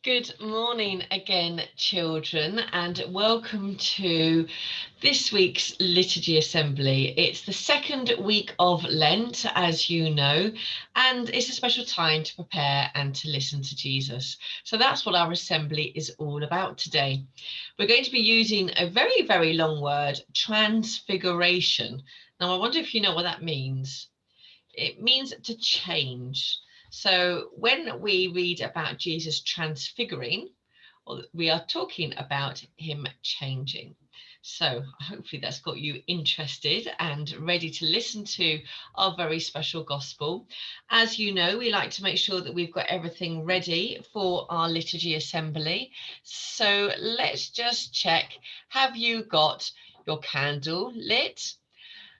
Good morning again, children, and welcome to this week's Liturgy Assembly. It's the second week of Lent, as you know, and it's a special time to prepare and to listen to Jesus. So that's what our assembly is all about today. We're going to be using a very, very long word, transfiguration. Now, I wonder if you know what that means. It means to change. So when we read about Jesus transfiguring, we are talking about him changing. So hopefully that's got you interested and ready to listen to our very special gospel. As you know, we like to make sure that we've got everything ready for our liturgy assembly. So let's just check. Have you got your candle lit?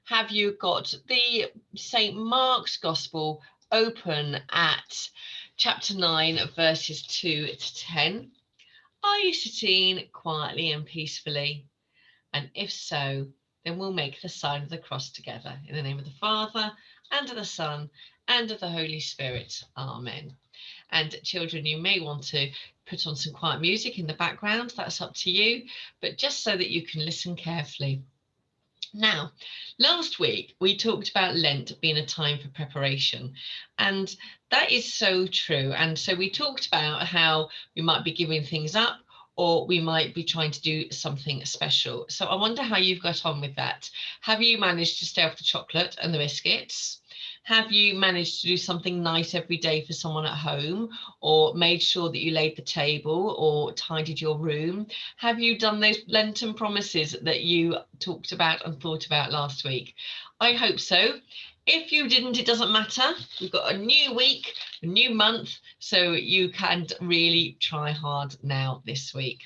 Have you got the St. Mark's Gospel open at chapter 9, verses 2 to 10? Are you sitting quietly and peacefully? And if so, then we'll make the sign of the cross together. In the name of the Father, and of the Son, and of the Holy Spirit. Amen. And children, you may want to put on some quiet music in the background. That's up to you, but just so that you can listen carefully. Now, last week we talked about Lent being a time for preparation, and that is so true. And so we talked about how we might be giving things up, or we might be trying to do something special. So I wonder how you've got on with that. Have you managed to stay off the chocolate and the biscuits? Have you managed to do something nice every day for someone at home, or made sure that you laid the table or tidied your room? Have you done those Lenten promises that you talked about and thought about last week? I hope so. If you didn't, it doesn't matter. We've got a new week, a new month, so you can really try hard now this week.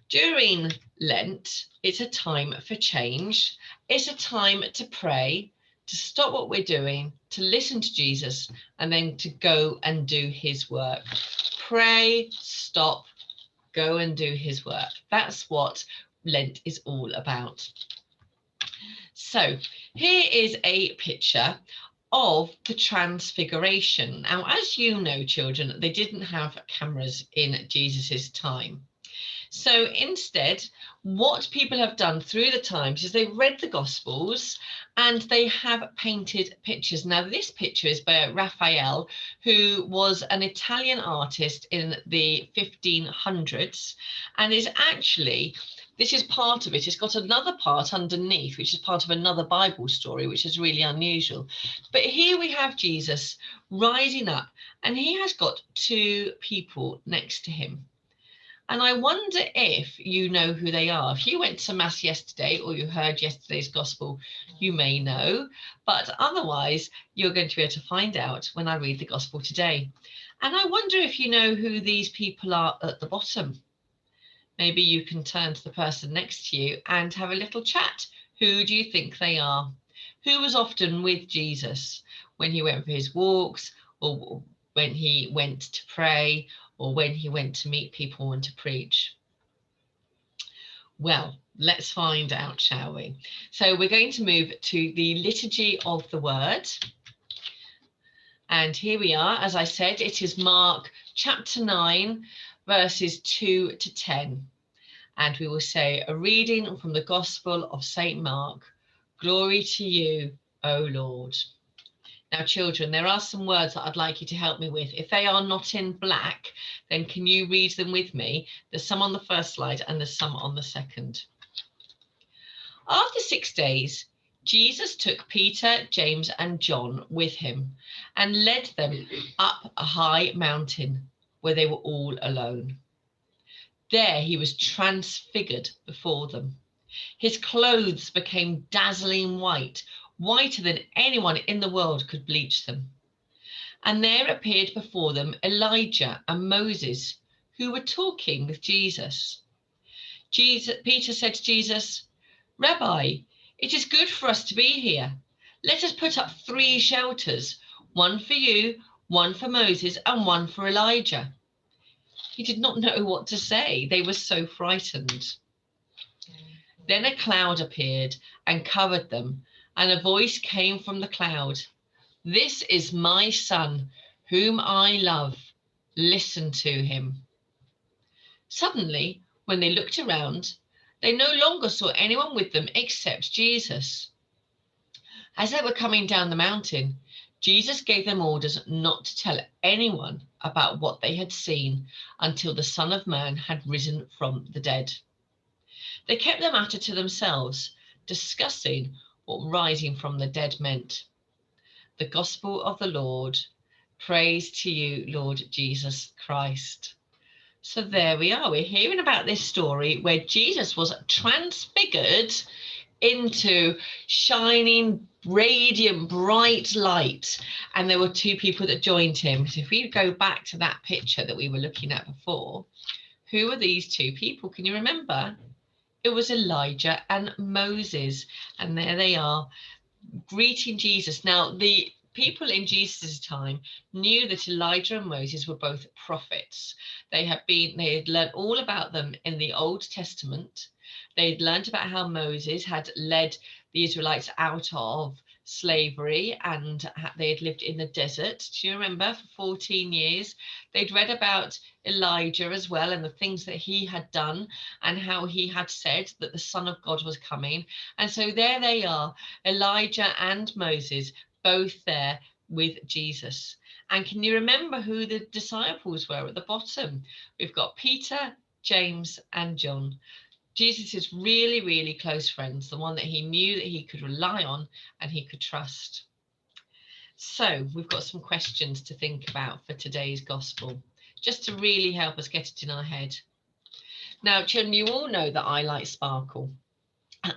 During Lent, it's a time for change. It's a time to pray, to stop what we're doing, to listen to Jesus, and then to go and do his work. Pray, stop, go and do his work. That's what Lent is all about. So here is a picture of the transfiguration. Now, as you know, children, they didn't have cameras in Jesus's time. So instead, what people have done through the times is they've read the Gospels and they have painted pictures. Now, this picture is by Raphael, who was an Italian artist in the 1500s, and is actually, this is part of it. It's got another part underneath, which is part of another Bible story, which is really unusual. But here we have Jesus rising up, and he has got two people next to him. And I wonder if you know who they are. If you went to Mass yesterday or you heard yesterday's Gospel, you may know. But otherwise, you're going to be able to find out when I read the Gospel today. And I wonder if you know who these people are at the bottom. Maybe you can turn to the person next to you and have a little chat. Who do you think they are? Who was often with Jesus when he went for his walks, or when he went to pray, or when he went to meet people and to preach? Well, let's find out, shall we? So we're going to move to the Liturgy of the Word. And here we are. As I said, it is Mark chapter 9, verses 2 to 10. And we will say a reading from the Gospel of St. Mark. Glory to you, O Lord. Now, children, there are some words that I'd like you to help me with. If they are not in black, then can you read them with me? There's some on the first slide and there's some on the second. After 6 days, Jesus took Peter, James, and John with him and led them up a high mountain where they were all alone. There he was transfigured before them. His clothes became dazzling white, whiter than anyone in the world could bleach them. And there appeared before them Elijah and Moses, who were talking with Jesus. Peter said to Jesus, "Rabbi, it is good for us to be here. Let us put up 3 shelters, one for you, one for Moses, and one for Elijah." He did not know what to say. They were so frightened. Then a cloud appeared and covered them, and a voice came from the cloud. "This is my son, whom I love. Listen to him." Suddenly, when they looked around, they no longer saw anyone with them except Jesus. As they were coming down the mountain, Jesus gave them orders not to tell anyone about what they had seen until the Son of Man had risen from the dead. They kept the matter to themselves, discussing what rising from the dead meant. The Gospel of the Lord. Praise to you, Lord Jesus Christ. So there we are. We're hearing about this story where Jesus was transfigured into shining, radiant, bright light. And there were two people that joined him. So if we go back to that picture that we were looking at before, who were these two people? Can you remember? It was Elijah and Moses. And there they are, greeting Jesus. Now, the people in Jesus' time knew that Elijah and Moses were both prophets. They had learned all about them in the Old Testament. They'd learned about how Moses had led the Israelites out of slavery, and they had lived in the desert. Do you remember? For 14 years. They'd read about Elijah as well, and the things that he had done, and how he had said that the Son of God was coming. And so there they are, Elijah and Moses, both there with Jesus. And can you remember who the disciples were at the bottom? We've got Peter, James, and John. Jesus' really, really close friends, the one that he knew that he could rely on and he could trust. So we've got some questions to think about for today's gospel, just to really help us get it in our head. Now, children, you all know that I like sparkle.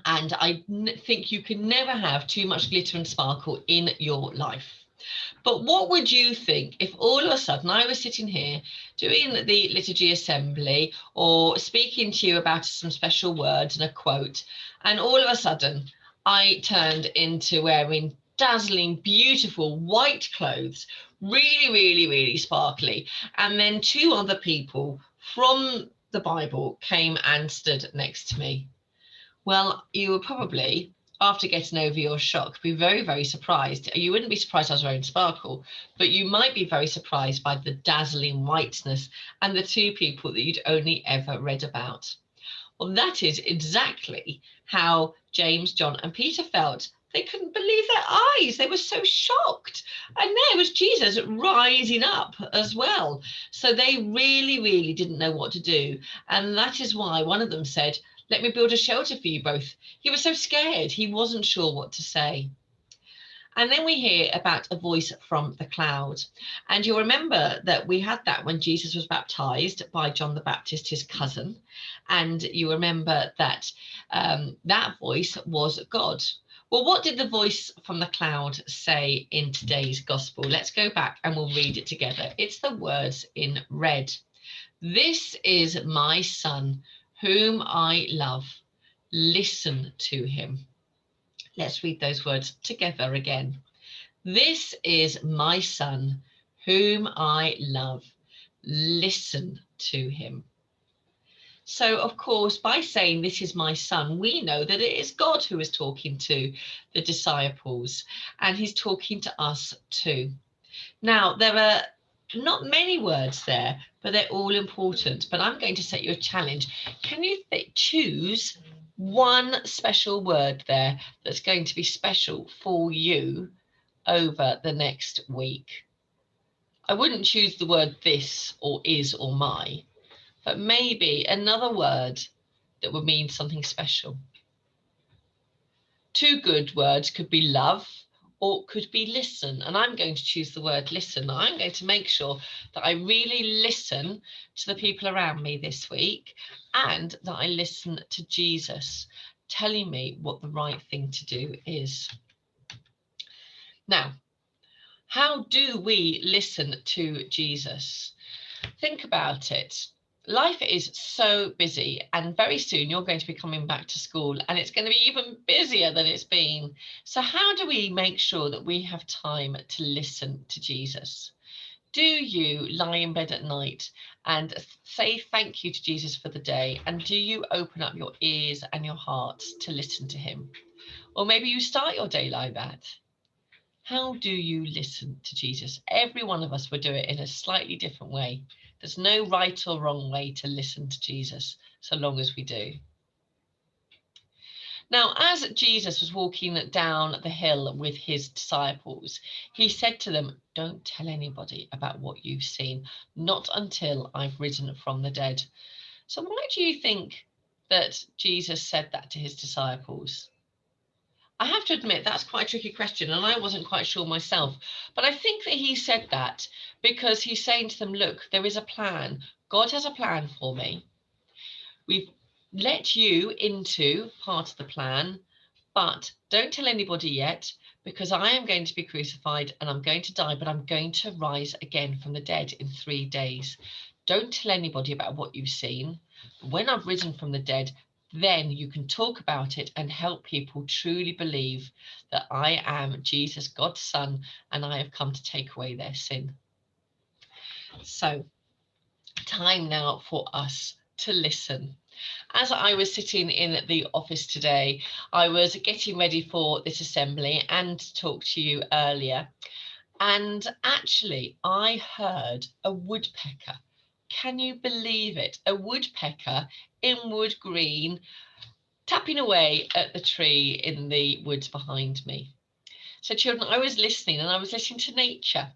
And I think you can never have too much glitter and sparkle in your life. But what would you think if all of a sudden I was sitting here doing the Liturgy Assembly or speaking to you about some special words and a quote, and all of a sudden I turned into wearing dazzling, beautiful white clothes, really, really, really sparkly, and then two other people from the Bible came and stood next to me? Well, you would probably, after getting over your shock, be very, very surprised. You wouldn't be surprised I was wearing sparkle, but you might be very surprised by the dazzling whiteness and the two people that you'd only ever read about. Well, that is exactly how James, John, and Peter felt. They couldn't believe their eyes. They were so shocked. And there was Jesus rising up as well. So they really, really didn't know what to do. And that is why one of them said, "Let me build a shelter for you both." He was so scared. He wasn't sure what to say. And then we hear about a voice from the cloud. And you'll remember that we had that when Jesus was baptized by John the Baptist, his cousin. And you remember that that voice was God. Well, what did the voice from the cloud say in today's gospel? Let's go back and we'll read it together. It's the words in red. "This is my son, whom I love. Listen to him." Let's read those words together again. "This is my son, whom I love. Listen to him." So, of course, by saying "this is my son," we know that it is God who is talking to the disciples, and he's talking to us too. Now, there are not many words there, but they're all important. But I'm going to set you a challenge. Can you choose one special word there that's going to be special for you over the next week? I wouldn't choose the word "this" or "is" or "my," but maybe another word that would mean something special. Two good words could be love or could be listen. And I'm going to choose the word listen. I'm going to make sure that I really listen to the people around me this week, and that I listen to Jesus telling me what the right thing to do is. Now, how do we listen to Jesus? Think about it. Life is so busy, and very soon you're going to be coming back to school, and it's going to be even busier than it's been. So how do we make sure that we have time to listen to Jesus? Do you lie in bed at night and say thank you to Jesus for the day? And do you open up your ears and your hearts to listen to him? Or maybe you start your day like that. How do you listen to Jesus? Every one of us will do it in a slightly different way. There's no right or wrong way to listen to Jesus, so long as we do. Now, as Jesus was walking down the hill with his disciples, he said to them, "Don't tell anybody about what you've seen, not until I've risen from the dead." So why do you think that Jesus said that to his disciples? I have to admit, that's quite a tricky question, and I wasn't quite sure myself. But I think that he said that because he's saying to them, look, there is a plan. God has a plan for me. We've let you into part of the plan, but don't tell anybody yet, because I am going to be crucified and I'm going to die, but I'm going to rise again from the dead in 3 days. Don't tell anybody about what you've seen. When I've risen from the dead, then you can talk about it and help people truly believe that I am Jesus, God's Son, and I have come to take away their sin. So, time now for us to listen. As I was sitting in the office today, I was getting ready for this assembly and to talk to you earlier. And actually, I heard a woodpecker. Can you believe it? A woodpecker in wood green, tapping away at the tree in the woods behind me. So children, I was listening, and I was listening to nature.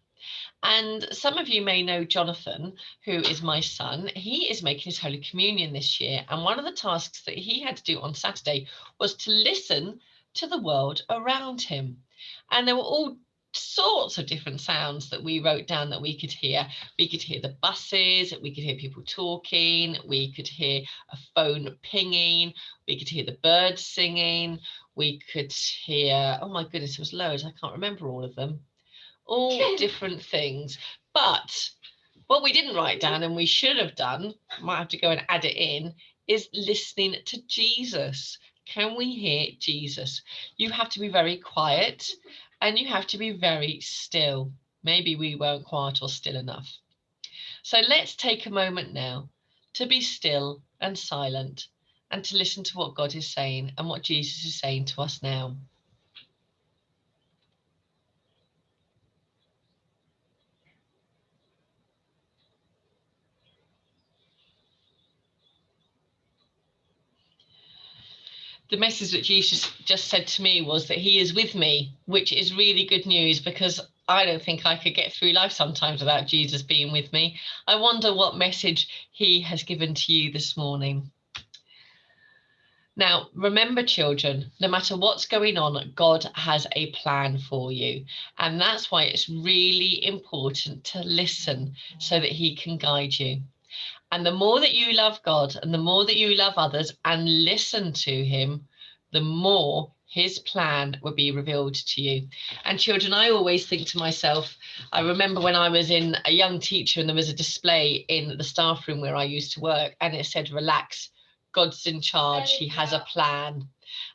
And some of you may know Jonathan, who is my son. He is making his Holy Communion this year. And one of the tasks that he had to do on Saturday was to listen to the world around him. And there were all sorts of different sounds that we wrote down that we could hear. We could hear the buses, we could hear people talking, we could hear a phone pinging, we could hear the birds singing, we could hear, oh my goodness, there was loads, I can't remember all of them. All different things. But what we didn't write down, and we should have done, might have to go and add it in, is listening to Jesus. Can we hear Jesus? You have to be very quiet and you have to be very still. Maybe we weren't quiet or still enough. So let's take a moment now to be still and silent and to listen to what God is saying and what Jesus is saying to us now. The message that Jesus just said to me was that he is with me, which is really good news, because I don't think I could get through life sometimes without Jesus being with me. I wonder what message he has given to you this morning. Now, remember, children, no matter what's going on, God has a plan for you. And that's why it's really important to listen so that he can guide you. And the more that you love God and the more that you love others and listen to him, the more his plan will be revealed to you. And children, I always think to myself, I remember when I was in a young teacher and there was a display in the staff room where I used to work, and it said, relax, God's in charge, he has a plan.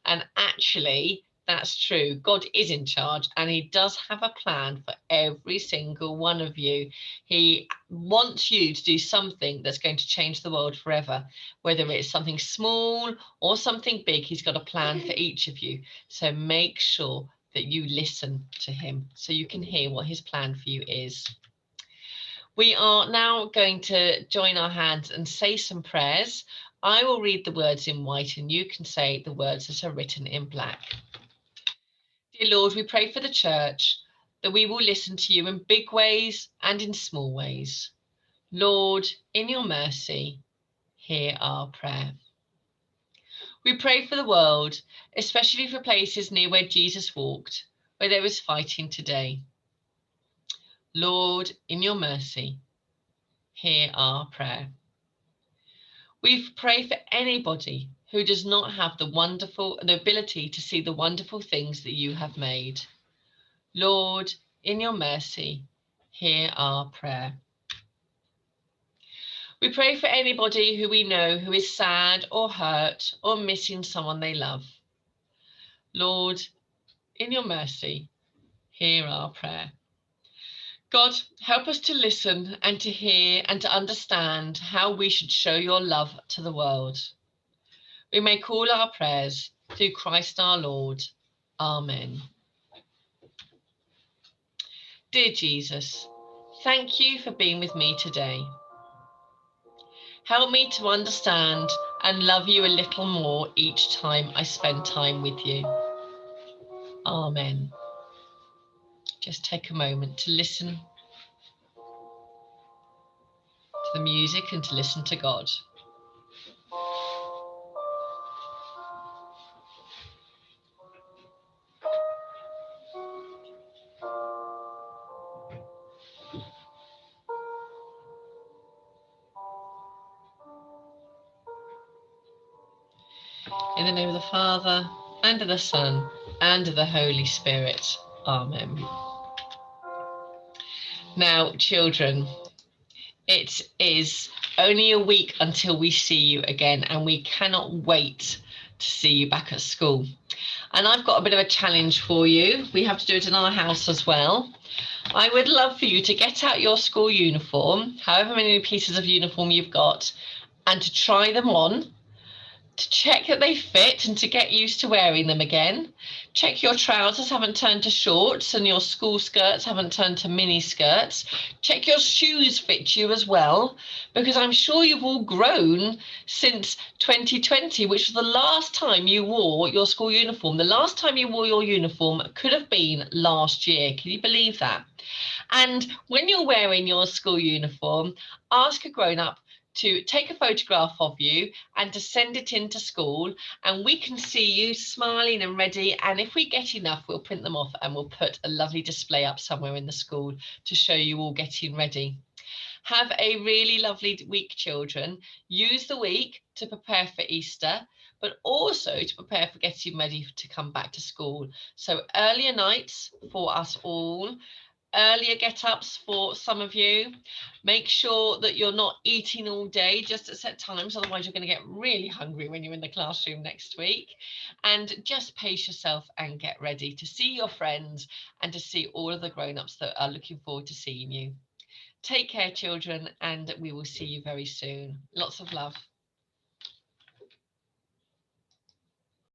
And actually, that's true. God is in charge and he does have a plan for every single one of you. He wants you to do something that's going to change the world forever, whether it's something small or something big. He's got a plan for each of you. So make sure that you listen to him so you can hear what his plan for you is. We are now going to join our hands and say some prayers. I will read the words in white and you can say the words that are written in black. Dear Lord, we pray for the church, that we will listen to you in big ways and in small ways. Lord, in your mercy, hear our prayer. We pray for the world, especially for places near where Jesus walked, where there is fighting today. Lord, in your mercy, hear our prayer. We pray for anybody who does not have the ability to see the wonderful things that you have made. Lord, in your mercy, hear our prayer. We pray for anybody who we know who is sad or hurt or missing someone they love. Lord, in your mercy, hear our prayer. God, help us to listen and to hear and to understand how we should show your love to the world. We make all our prayers through Christ our Lord. Amen. Dear Jesus, thank you for being with me today. Help me to understand and love you a little more each time I spend time with you. Amen. Just take a moment to listen to the music and to listen to God. In the name of the Father, and of the Son, and of the Holy Spirit. Amen. Now, children, it is only a week until we see you again, and we cannot wait to see you back at school. And I've got a bit of a challenge for you. We have to do it in our house as well. I would love for you to get out your school uniform, however many pieces of uniform you've got, and to try them on, to check that they fit and to get used to wearing them again. Check your trousers haven't turned to shorts and your school skirts haven't turned to mini skirts. Check your shoes fit you as well, because I'm sure you've all grown since 2020, which was the last time you wore your school uniform. The last time you wore your uniform could have been last year. Can you believe that? And when you're wearing your school uniform, ask a grown-up to take a photograph of you and to send it into school, and we can see you smiling and ready. And if we get enough, we'll print them off and we'll put a lovely display up somewhere in the school to show you all getting ready. Have a really lovely week, children. Use the week to prepare for Easter, but also to prepare for getting ready to come back to school. So earlier nights for us all, earlier get-ups for some of you. Make sure that you're not eating all day just at set times, otherwise you're going to get really hungry when you're in the classroom next week. And just pace yourself and get ready to see your friends and to see all of the grown-ups that are looking forward to seeing you. Take care, children, and we will see you very soon. Lots of love.